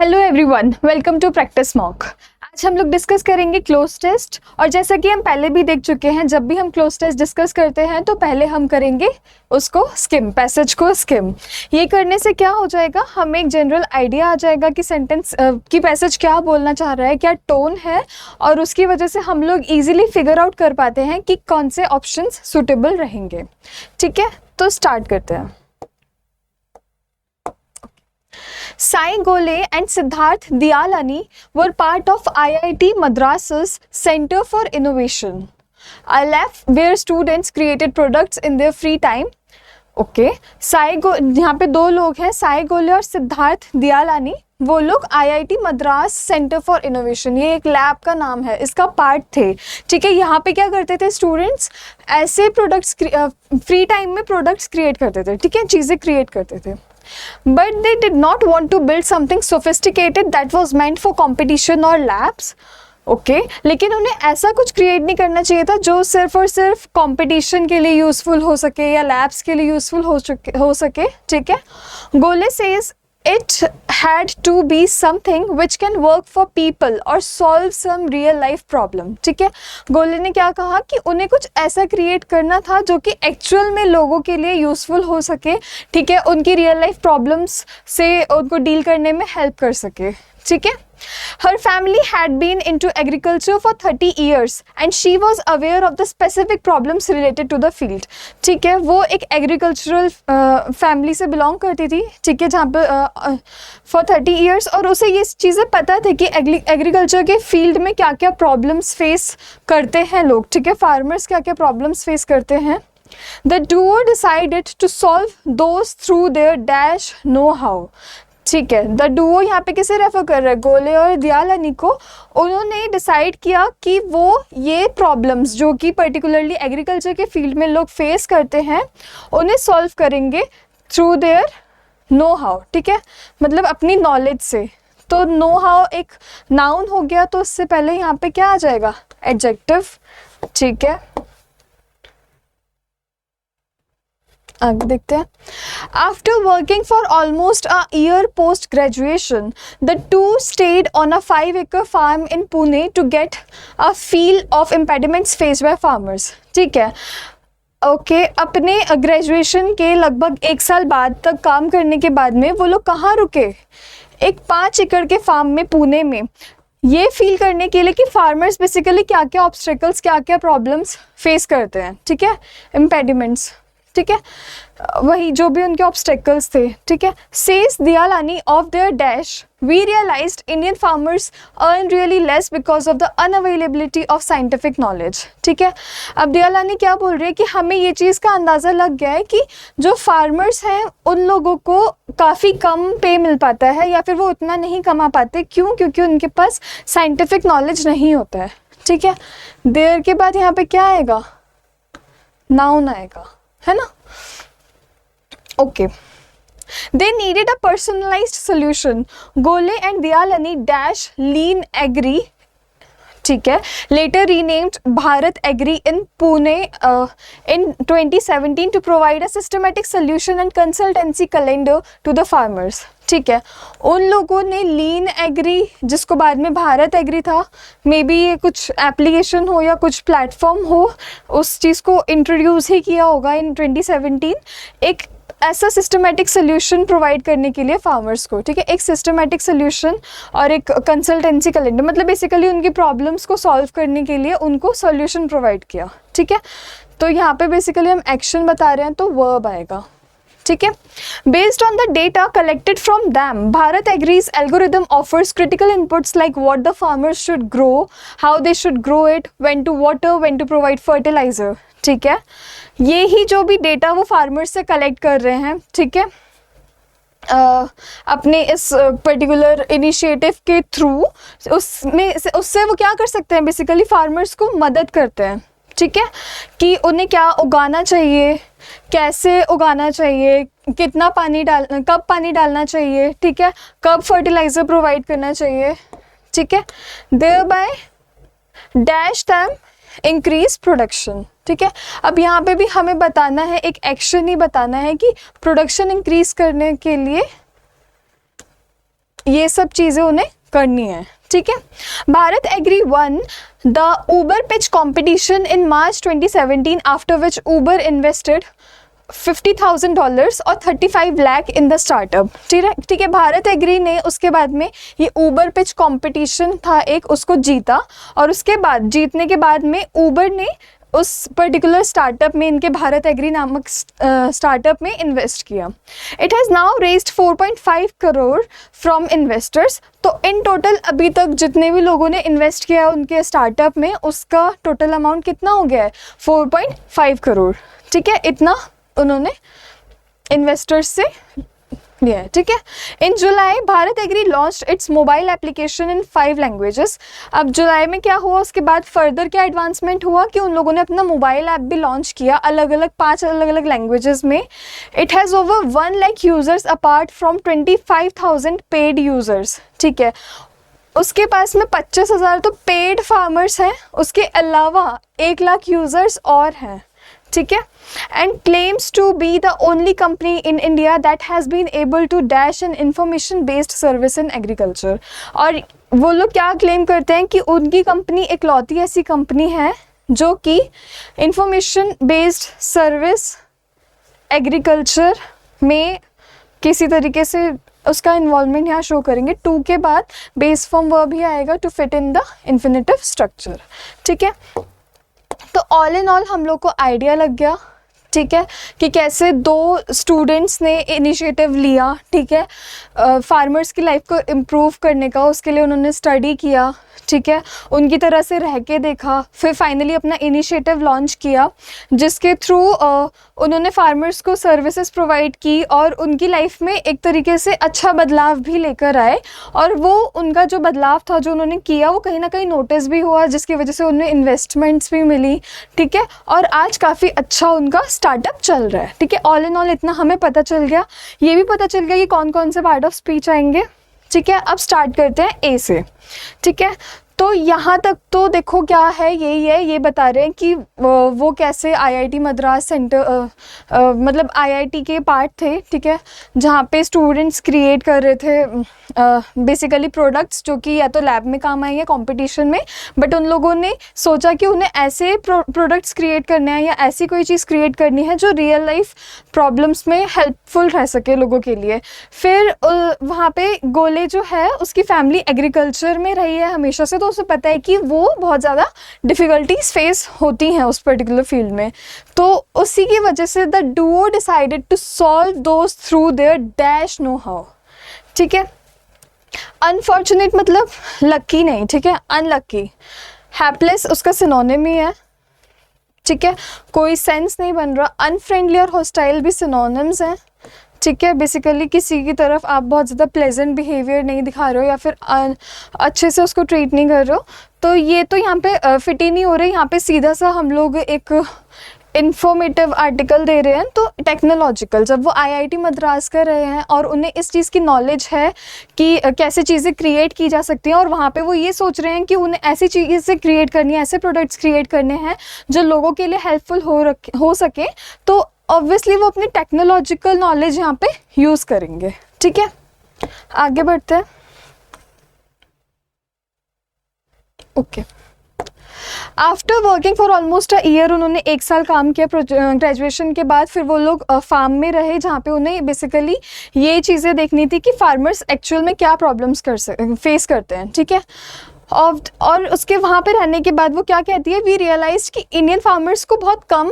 Hello everyone, welcome to practice mock. आज हम लोग डिस्कस करेंगे क्लोज टेस्ट। और जैसा कि हम पहले भी देख चुके हैं, जब भी हम क्लोज टेस्ट डिस्कस करते हैं तो पहले हम करेंगे उसको स्किम, पैसेज को स्किम। ये करने से क्या हो जाएगा, हमें एक जनरल आइडिया आ जाएगा कि सेंटेंस की पैसेज क्या बोलना चाह रहा है, क्या टोन है, और उसकी वजह से हम लोग इजीली फिगर आउट कर पाते हैं कि कौन से ऑप्शंस सूटेबल रहेंगे। ठीक है, तो स्टार्ट करते हैं। Sai Gole and Siddharth Dialani were part of IIT Madras's Center for Innovation, a lab where students created products in their free time. Okay, यहाँ पे दो लोग हैं, साई गोले और सिद्धार्थ दियालानी। वो लोग IIT Madras centre for innovation, ये एक लैब का नाम है, इसका पार्ट थे। ठीक है, यहाँ पे क्या करते थे स्टूडेंट्स, ऐसे प्रोडक्ट्स फ्री टाइम में प्रोडक्ट्स क्रिएट करते थे। ठीक है, चीज़ें क्रिएट करते थे। But they did not want to build something sophisticated that was meant for competition or labs. Okay, लेकिन उन्हें ऐसा कुछ क्रिएट नहीं करना चाहिए था जो सिर्फ और सिर्फ कंपटीशन के लिए यूज़फुल हो सके या लैब्स के लिए यूज़फुल हो सके। ठीक है, गोले says it had to be something which can work for people or solve some real life problem. ठीक है, गोले ने क्या कहा कि उन्हें कुछ ऐसा क्रिएट करना था जो कि एक्चुअल में लोगों के लिए यूज़फुल हो सके। ठीक है, उनकी रियल लाइफ प्रॉब्लम्स से उनको डील करने में हेल्प कर सके। ठीक है, her family had been into agriculture for 30 years and she was aware of the specific problems related to the field. ठीक है, वो एक एग्रीकल्चरल फैमिली से बिलोंग करती थी। ठीक है, जहाँ पे for 30 years, और उसे ये चीज़ें पता थी कि एग्रीकल्चर के फील्ड में क्या क्या प्रॉब्लम्स फेस करते हैं लोग। ठीक है, फार्मर्स क्या क्या प्रॉब्लम्स फेस करते हैं। The duo decided to solve those through their dash know-how. ठीक है, द डुओ यहाँ पे किसे रेफर कर रहा है, गोले और दियालानी को। उन्होंने डिसाइड किया कि वो ये प्रॉब्लम्स जो कि पर्टिकुलरली एग्रीकल्चर के फील्ड में लोग फेस करते हैं उन्हें सॉल्व करेंगे थ्रू देयर नो हाउ। ठीक है, मतलब अपनी नॉलेज से। तो नो हाउ एक नाउन हो गया, तो उससे पहले यहाँ पे क्या आ जाएगा, एडजेक्टिव। ठीक है, आगे देखते हैं। After working for almost a year post graduation, the two stayed on a 5-acre farm in Pune to get a feel of impediments faced by farmers. ठीक है, ओके, अपने ग्रेजुएशन के लगभग 1 साल बाद तक काम करने के बाद में वो लोग कहाँ रुके, एक 5 एकड़ के फार्म में पुणे में, ये फील करने के लिए कि फार्मर्स बेसिकली क्या क्या ऑब्स्टेकल्स, क्या क्या प्रॉब्लम्स फेस करते हैं। ठीक है, इम्पेडिमेंट्स। ठीक है, वही जो भी उनके ऑब्स्टेकल्स थे। ठीक है, says Dialani of their dash, we realized Indian farmers earn really less because of the unavailability of scientific knowledge. ठीक है, अब दियालानी क्या बोल रही है कि हमें ये चीज़ का अंदाज़ा लग गया है कि जो फार्मर्स हैं उन लोगों को काफ़ी कम पे मिल पाता है, या फिर वो उतना नहीं कमा पाते। क्यों? क्योंकि उनके पास साइंटिफिक नॉलेज नहीं होता है। ठीक है, देयर के बाद यहाँ पे क्या आएगा, नाउन आएगा, है ना। Okay, they needed a personalized solution. Gole and Dialani dash Lean Agri, ठीक है, later renamed Bharat Agri in Pune in 2017 to provide a systematic solution and consultancy calendar to the farmers. ठीक है, उन लोगों ने लीन एग्री, जिसको बाद में भारत एग्री था, मे बी ये कुछ एप्लीकेशन हो या कुछ प्लेटफॉर्म हो, उस चीज़ को इंट्रोड्यूस ही किया होगा इन 2017, एक ऐसा सिस्टमेटिक सोल्यूशन प्रोवाइड करने के लिए फार्मर्स को। ठीक है, एक सिस्टमेटिक सोल्यूशन और एक कंसल्टेंसी कैलेंडर, मतलब बेसिकली उनकी प्रॉब्लम्स को सॉल्व करने के लिए उनको सोल्यूशन प्रोवाइड किया। ठीक है, तो यहाँ पे बेसिकली हम एक्शन बता रहे हैं तो वर्ब आएगा। ठीक है, based on the data collected from them, Bharat Agri's algorithm offers critical inputs like what the farmers should grow, how they should grow it, when to water, when to provide fertiliser. ठीक है, ये ही जो भी data वो farmers से collect कर रहे हैं। ठीक है, अपने इस पर्टिकुलर इनिशिएटिव के थ्रू, उससे वो क्या कर सकते हैं, बेसिकली फार्मर्स को मदद करते हैं। ठीक है, कि उन्हें क्या उगाना चाहिए, कैसे उगाना चाहिए, कितना पानी कब पानी डालना चाहिए। ठीक है, कब फर्टिलाइजर प्रोवाइड करना चाहिए। ठीक है, thereby dash them increase production. ठीक है, अब यहाँ पे भी हमें बताना है, एक एक्शन ही बताना है कि प्रोडक्शन इंक्रीज करने के लिए ये सब चीज़ें उन्हें करनी है, ठीक है। Bharat Agri won the Uber pitch competition in March 2017 after which Uber invested $50,000 और 35 लाख इन द स्टार्टअप, ठीक है। भारत एग्री ने उसके बाद में ये ऊबर पिच कंपटीशन था एक, उसको जीता, और उसके बाद जीतने के बाद में ऊबर ने उस पर्टिकुलर स्टार्टअप में, इनके भारत एग्री नामक स्टार्टअप में इन्वेस्ट किया। It has now raised 4.5 crore from investors. तो इन टोटल अभी तक जितने भी लोगों ने इन्वेस्ट किया उनके स्टार्टअप में, उसका टोटल अमाउंट कितना हो गया है? 4.5 करोड़, ठीक है। इतना उन्होंने इन्वेस्टर्स से लिया है, ठीक है। In July Bharat agri launch its mobile application in 5 languages. अब जुलाई में क्या हुआ, उसके बाद फर्दर क्या एडवांसमेंट हुआ कि उन लोगों ने अपना मोबाइल ऐप भी लॉन्च किया पांच अलग अलग लैंग्वेजेस में। It has over 1 lakh users apart from 25,000 paid users, ठीक है। उसके पास में 25,000 तो पेड फार्मर्स हैं, उसके अलावा 1 लाख यूजर्स और हैं, ठीक है। And claims to be the only company in India that has been able to dash an information based service in agriculture. और वो लोग क्या क्लेम करते हैं कि उनकी कंपनी इकलौती ऐसी कंपनी है जो कि इंफॉर्मेशन बेस्ड सर्विस एग्रीकल्चर में किसी तरीके से उसका इन्वॉल्वमेंट यहाँ शो करेंगे। 2 के बाद बेस फॉर्म वर्ब ही आएगा to fit in the infinitive structure, ठीक है। तो ऑल इन ऑल हम लोग को आइडिया लग गया, ठीक है, कि कैसे 2 स्टूडेंट्स ने इनिशिएटिव लिया, ठीक है, फार्मर्स की लाइफ को इम्प्रूव करने का। उसके लिए उन्होंने स्टडी किया, ठीक है, उनकी तरह से रह के देखा, फिर फाइनली अपना इनिशिएटिव लॉन्च किया जिसके थ्रू उन्होंने फार्मर्स को सर्विसेज प्रोवाइड की और उनकी लाइफ में एक तरीके से अच्छा बदलाव भी लेकर आए। और वो उनका जो बदलाव था जो उन्होंने किया वो कहीं ना कहीं नोटिस भी हुआ, जिसकी वजह से उन्हें इन्वेस्टमेंट्स भी मिली, ठीक है, और आज काफ़ी अच्छा उनका स्टार्टअप चल रहा है, ठीक है। ऑल इन ऑल इतना हमें पता चल गया। ये भी पता चल गया कि कौन कौन से पार्ट ऑफ स्पीच आएंगे, ठीक है। अब स्टार्ट करते हैं ए से, ठीक है। तो यहाँ तक तो देखो क्या है, यही है, ये बता रहे हैं कि वो कैसे आईआईटी मद्रास सेंटर मतलब आईआईटी के पार्ट थे, ठीक है, जहाँ पे स्टूडेंट्स क्रिएट कर रहे थे बेसिकली प्रोडक्ट्स जो कि या तो लैब में काम आएंगे कंपटीशन में, बट उन लोगों ने सोचा कि उन्हें ऐसे प्रोडक्ट्स क्रिएट करने हैं या ऐसी कोई चीज़ क्रिएट करनी है जो रियल लाइफ प्रॉब्लम्स में हेल्पफुल रह सके लोगों के लिए। फिर वहाँ पे गोले जो है उसकी फैमिली एग्रीकल्चर में रही है हमेशा से, तो उसे पता है कि वो बहुत ज़्यादा डिफ़िकल्टीज फेस होती हैं उस पर्टिकुलर फील्ड में। तो उसी की वजह से the duo decided to solve those through their dash know how, ठीक है। अनफॉर्चुनेट मतलब लकी नहीं, ठीक है, अनलकी। हैपलेस उसका सिनोनिम ही है, ठीक है, कोई सेंस नहीं बन रहा। अनफ्रेंडली और हॉस्टाइल भी सिनोनिम्स हैं, ठीक है। बेसिकली किसी की तरफ आप बहुत ज़्यादा प्लेजेंट बिहेवियर नहीं दिखा रहे हो या फिर अच्छे से उसको ट्रीट नहीं कर रहे हो, तो ये तो यहाँ पे फिट ही नहीं हो रही। यहाँ पे सीधा सा हम लोग एक इन्फॉर्मेटिव आर्टिकल दे रहे हैं, तो टेक्नोलॉजिकल, जब वो आईआईटी मद्रास कर रहे हैं और उन्हें इस चीज़ की नॉलेज है कि कैसे चीज़ें क्रिएट की जा सकती हैं, और वहाँ पे वो ये सोच रहे हैं कि उन्हें ऐसी चीज़ें क्रिएट करनी है, ऐसे प्रोडक्ट्स क्रिएट करने हैं जो लोगों के लिए हेल्पफुल हो सके, तो ऑब्वियसली वो अपनी टेक्नोलॉजिकल नॉलेज यहाँ पे यूज़ करेंगे, ठीक है। आगे बढ़ते हैं, okay. After working for almost a year, उन्होंने 1 साल काम किया ग्रेजुएशन के बाद। फिर वो लोग फार्म में रहे जहाँ पे उन्हें बेसिकली ये चीज़ें देखनी थी कि फार्मर्स एक्चुअल में क्या प्रॉब्लम्स फेस करते हैं, ठीक है। और उसके वहाँ पे रहने के बाद वो क्या कहती है, वी रियलाइज कि इंडियन फार्मर्स को बहुत कम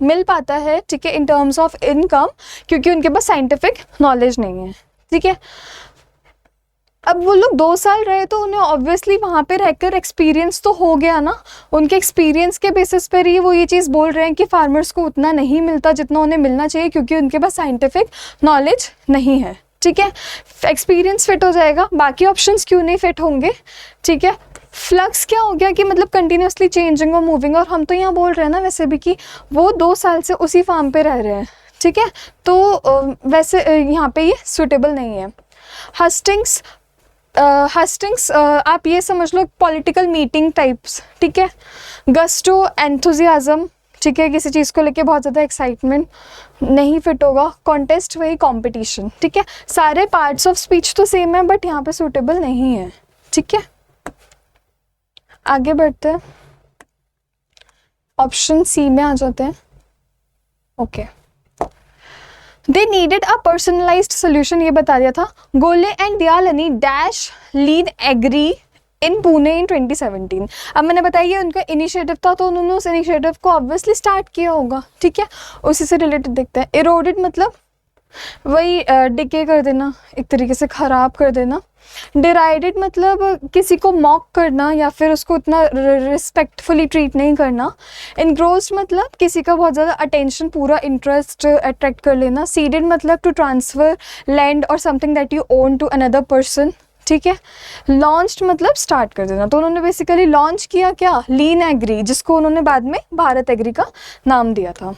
मिल पाता है, ठीक है, इन टर्म्स ऑफ इनकम, क्योंकि उनके पास साइंटिफिक नॉलेज नहीं है, ठीक है। अब वो लोग 2 साल रहे तो उन्हें ऑब्वियसली वहाँ पे रहकर एक्सपीरियंस तो हो गया ना। उनके एक्सपीरियंस के बेसिस पर ही वो ये चीज़ बोल रहे हैं कि फार्मर्स को उतना नहीं मिलता जितना उन्हें मिलना चाहिए, क्योंकि उनके पास साइंटिफिक नॉलेज नहीं है, ठीक है। एक्सपीरियंस फिट हो जाएगा, बाकी ऑप्शंस क्यों नहीं फिट होंगे, ठीक है। फ्लक्स क्या हो गया कि मतलब कंटिन्यूसली चेंजिंग और मूविंग, और हम तो यहाँ बोल रहे हैं ना वैसे भी कि वो 2 साल से उसी फार्म पे रह रहे हैं, ठीक है, तो वैसे यहाँ पे ये सूटेबल नहीं है। हस्टिंग्स आप ये समझ लो पॉलिटिकल मीटिंग टाइप्स, ठीक है। गस्टो एंथुजियाज्म ठीक है, किसी चीज़ को लेके बहुत ज़्यादा एक्साइटमेंट नहीं फिट होगा, कॉन्टेस्ट वही कॉम्पिटिशन, ठीक है। सारे पार्ट्स ऑफ स्पीच तो सेम है बट यहाँ पे सूटेबल नहीं है, ठीक है। आगे बढ़ते हैं, ऑप्शन सी में आ जाते हैं। Okay, they needed a personalised solution, ये बता दिया था। Gole and Dialani dash lead agri in Pune in 2017। अब मैंने बताया ये उनका इनिशिएटिव था, तो उन्होंने उस इनिशिएटिव को ऑब्वियसली स्टार्ट किया होगा, ठीक है। उसी से रिलेटेड देखते हैं। इरोडेड मतलब वही डिके कर देना, एक तरीके से ख़राब कर देना। डिराइडेड मतलब किसी को मॉक करना या फिर उसको उतना रिस्पेक्टफुली ट्रीट नहीं करना। इनग्रोस्ड मतलब किसी का बहुत ज़्यादा अटेंशन, पूरा इंटरेस्ट अट्रैक्ट कर लेना। सीडेड मतलब टू ट्रांसफ़र लैंड और something that you own to another person, ठीक है। लॉन्च्ड मतलब स्टार्ट कर देना। तो उन्होंने बेसिकली लॉन्च किया क्या, लीन एग्री, जिसको उन्होंने बाद में भारत एग्री का नाम दिया था।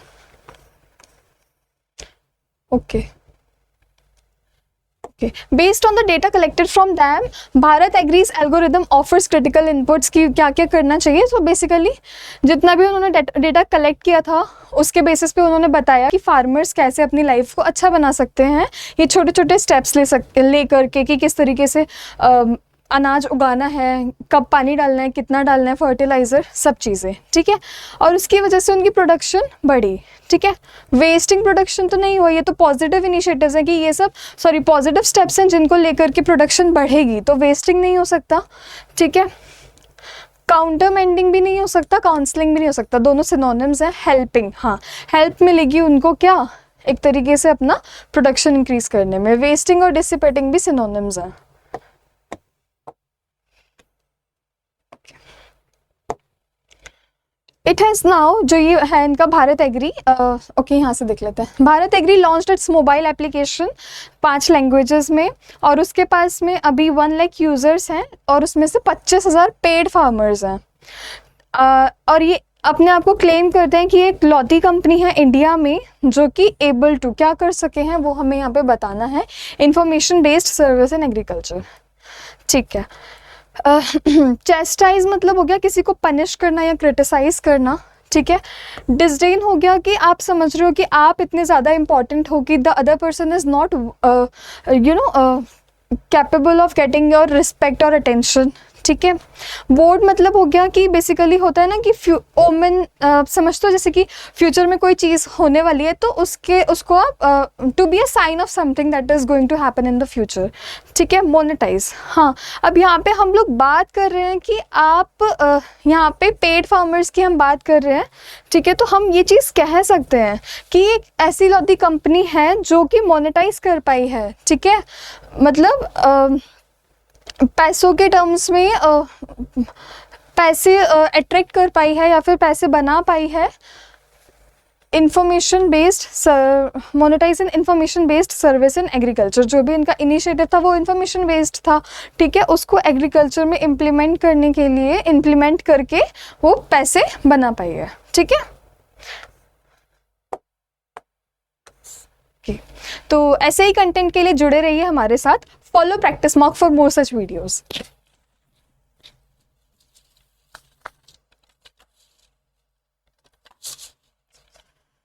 Okay, based on the data collected from them, Bharat Agri's algorithm offers critical inputs की क्या क्या करना चाहिए। तो बेसिकली जितना भी उन्होंने डेटा कलेक्ट किया था उसके बेसिस पे उन्होंने बताया कि फार्मर्स कैसे अपनी लाइफ को अच्छा बना सकते हैं। ये छोटे छोटे स्टेप्स ले करके कि किस तरीके से अनाज उगाना है, कब पानी डालना है, कितना डालना है, फर्टिलाइज़र, सब चीज़ें, ठीक है। और उसकी वजह से उनकी प्रोडक्शन बढ़ी, ठीक है। वेस्टिंग प्रोडक्शन तो नहीं हुआ, ये तो पॉजिटिव इनिशिएटिव्स हैं कि ये सब पॉजिटिव स्टेप्स हैं जिनको लेकर के प्रोडक्शन बढ़ेगी, तो वेस्टिंग नहीं हो सकता, ठीक है। काउंटरमेंडिंग भी नहीं हो सकता, काउंसलिंग भी नहीं हो सकता, दोनों सिनोनिम्स हैं। हेल्पिंग, हाँ, हेल्प मिलेगी उनको क्या, एक तरीके से अपना प्रोडक्शन इंक्रीज करने में। वेस्टिंग और डिसिपेटिंग भी सिनोनिम्स हैं। इट हैज़ नाउ, जो ये है इनका भारत एग्री, ओके यहाँ से देख लेते हैं। Bharat Agri launched its mobile application 5 languages में, और उसके पास में अभी 1 लाख यूज़र्स हैं और उसमें से 25,000 पेड फार्मर्स हैं। और ये अपने आप को क्लेम करते हैं कि ये एक लौती कंपनी है इंडिया में जो कि एबल टू क्या कर सके हैं वो हमें यहाँ पे बताना है। Information based service in agriculture, ठीक है। चेस्टाइज मतलब हो गया किसी को पनिश करना या क्रिटिसाइज करना, ठीक है। डिसडेन हो गया कि आप समझ रहे हो कि आप इतने ज़्यादा इंपॉर्टेंट हो कि the other person is not capable of getting your respect और अटेंशन, ठीक है। बोर्ड मतलब हो गया कि बेसिकली होता है ना कि ओमेन, समझते हो जैसे कि फ्यूचर में कोई चीज़ होने वाली है तो उसको आप to be a sign of something that is going to happen in the future, ठीक है। मोनेटाइज, हाँ, अब यहाँ पे हम लोग बात कर रहे हैं कि आप यहाँ पे पेड फार्मर्स की हम बात कर रहे हैं, ठीक है। तो हम ये चीज़ कह सकते हैं कि एक ऐसी लौती कंपनी है जो कि मोनेटाइज कर पाई है, ठीक है। मतलब पैसों के टर्म्स में पैसे अट्रैक्ट कर पाई है या फिर पैसे बना पाई है। Information based monetise and information based service in agriculture, जो भी इनका इनिशिएटिव था वो इंफॉर्मेशन बेस्ड था, ठीक है। उसको एग्रीकल्चर में इम्प्लीमेंट करने के लिए इम्प्लीमेंट करके वो पैसे बना पाई है, ठीक है। तो ऐसे ही कंटेंट के लिए जुड़े रहिए हमारे साथ। Follow practice mock for more such videos.